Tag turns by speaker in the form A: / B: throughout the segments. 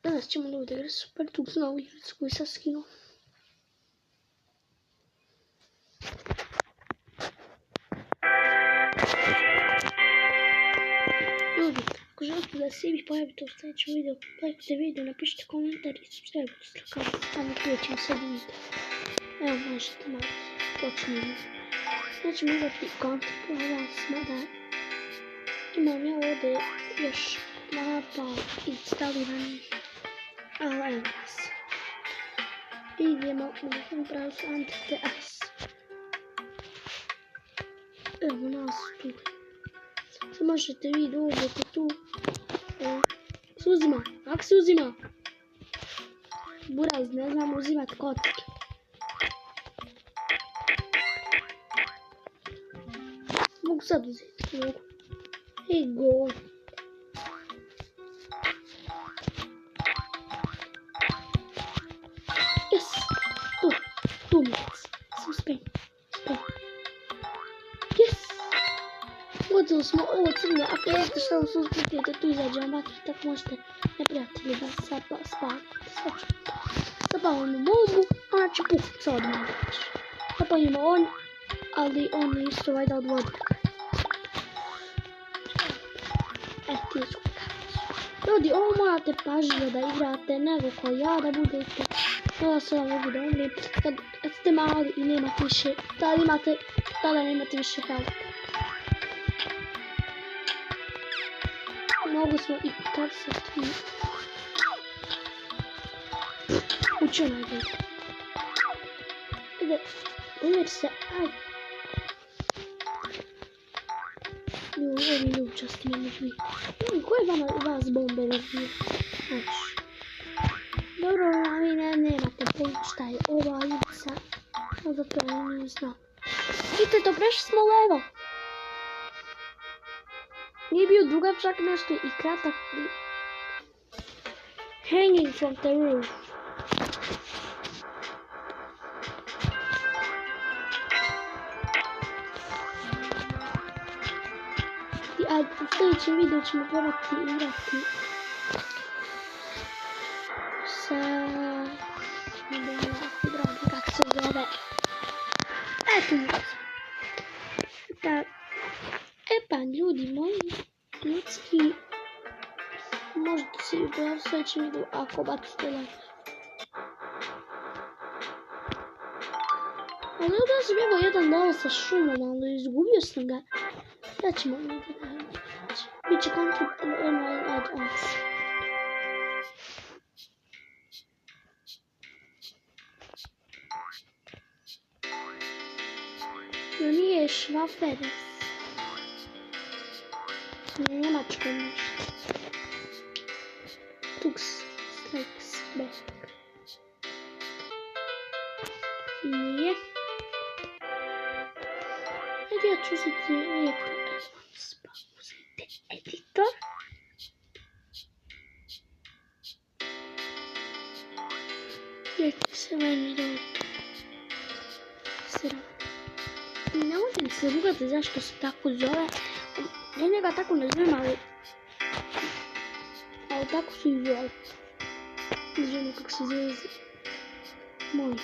A: Danas ćemo da igrati Super Tux novu igricu koju sam skinuo. Ljudi, ako želite da se vi pojavite u sljedećem videu, lajkujte video, napišite komentar i subscribe-ujte kanal. Tamo krećemo sad video. Evo možete malo počnemo. Znači ćemo igrati Counter Province, mada imam ja ovdje još mapa instaliranih. Ali evo nas. Idemo u browser Anti-TS. Evo nas tu. Sad možete vi da uđete tu. Se uzima, kako se uzima? Buraz, ne znam uzimat kocke. Mogu sad uzeti, mogu. Ej, go. Yes, tu mi je. Sam spremno. Yes. Gotovo smo ovo crne, ako jeste što vam se usputite, tu izađe vam tako možete neprijatelji da spavite. Zapavamo mozgu, ona će pukati odmah. Zapavimo on, ali on je isto vajda od vode. Ti je ljudi, ovo morate pažljivo da igrate, nego kao ja da budete. Tada se vam mogu da umri. Kad ste mali i nemate više, tada nemate više health. Mogu smo i kad se stviju. Učio najbolje. Ide, umjeti se, aj. Ovi ljučasti ne možu biti. Koje vas bombe razbije? Znači. Dobro, vi nemate pojma šta je ova igrica. Zato ja ne znam. Vidite to, prešli smo level. Nije bio dugačak nešto i kratak. Hanging from the roof. A u sljedećem videu ćemo probati igrati sa... kako se zove... Eto pa ljudi moji, ljudski... Možete se i pojaviti u sljedećem videu ako bacite like. Ali ovdje sam imao jedan level sa šumom, ali izgubio sam ga. Da ćemo vidjeti. Biće content online add-ons. No nije Schwaferes. Nije njemačko nešto. Tux strikes back. Nije. Ajde ja ću uzeti lijepo. Editor. Vidite se meni dobro. Ne možete se rugati zašto se tako zove. Ja njega tako ne znam, ali tako su i zove. Ne znam kako se zove. Molim.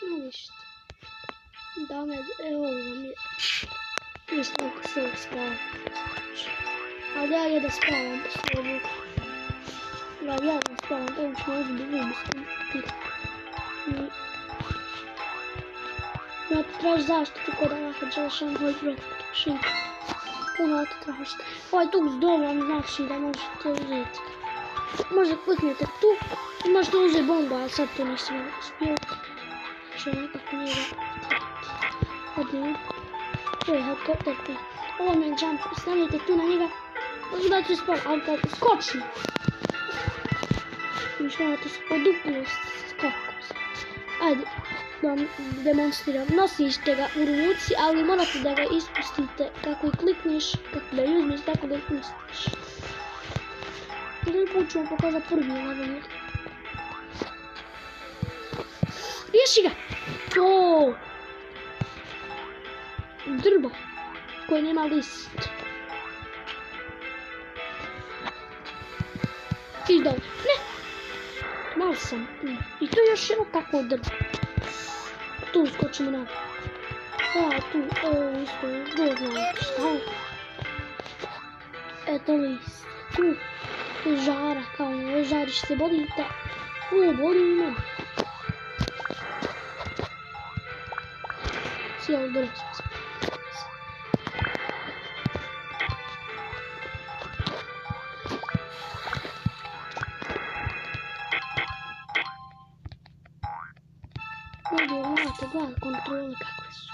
A: Ništa. Da me, evo vam je. Mislim kako se ovo spava. Ali ja jedem spavam po svoju. Ja jedem spavam, to ću možda da vidim. Ja ti traži zaštitu kod ovakve Jelšan Hojbrek. Puno ti tražite. Ovaj Tux dobro vam znači da možete uzeti. Možda kliknete tu i možete uzeti bombu, ali sad to nisam uspio. Što nekako nije da odnim. To je helikopter koji. Ovo me jump, stavljate tu na njega. Možda da ću spavati, ali kad skoči. Još morate se podupno skakati. Ajde, da vam demonstriram. Nosište ga u ruci, ali morate da ga ispustite kako i klikneš, kako da ju uzmeš, tako da ih pustiš. Jedan put ću vam pokazati prvi level. Riješi ga! To! Drvo koje nema list. Ti dole. Ne! Mal sam. I tu je još jedno tako drvo. Tu skočimo na. Ja, tu, evo, isto, doznam šta je. Eto list. Tu je žara, kao ovo žarište, bolite. Boli me. Cijelo drvo smo se. Ovdje morate gledati kontrole kakve su.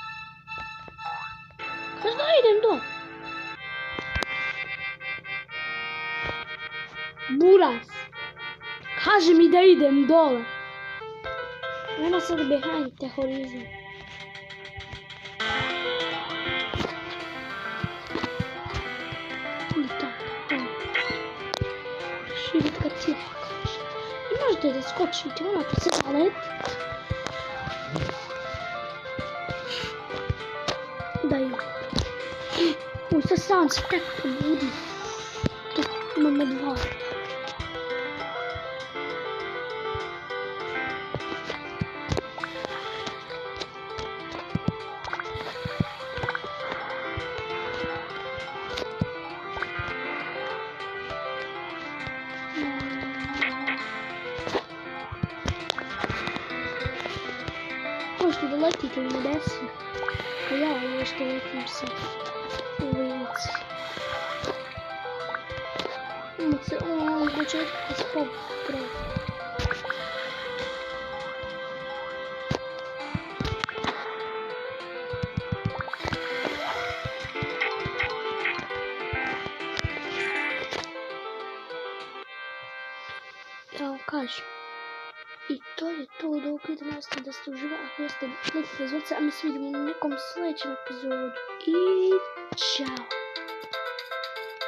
A: Kaži da idem do. Buras. Kaži mi da idem dole. Nema sad behind the horizon. I tako. Šivitka cijela. I možete da skočite, morate se zaletiti. Da je. Uj, sad sam se tek probudi. Tu imamo dva. Možete da letite u nebesi. A ja ovo što letim se u lijenci. Imate se ono iz početka kad se popravo. Ja vam kažem. I to je to od ovog videa, nadam se da ste uživali, ako jeste, kliknite zvonce, a mi se vidimo u nekom sljedećem epizodu. I čao!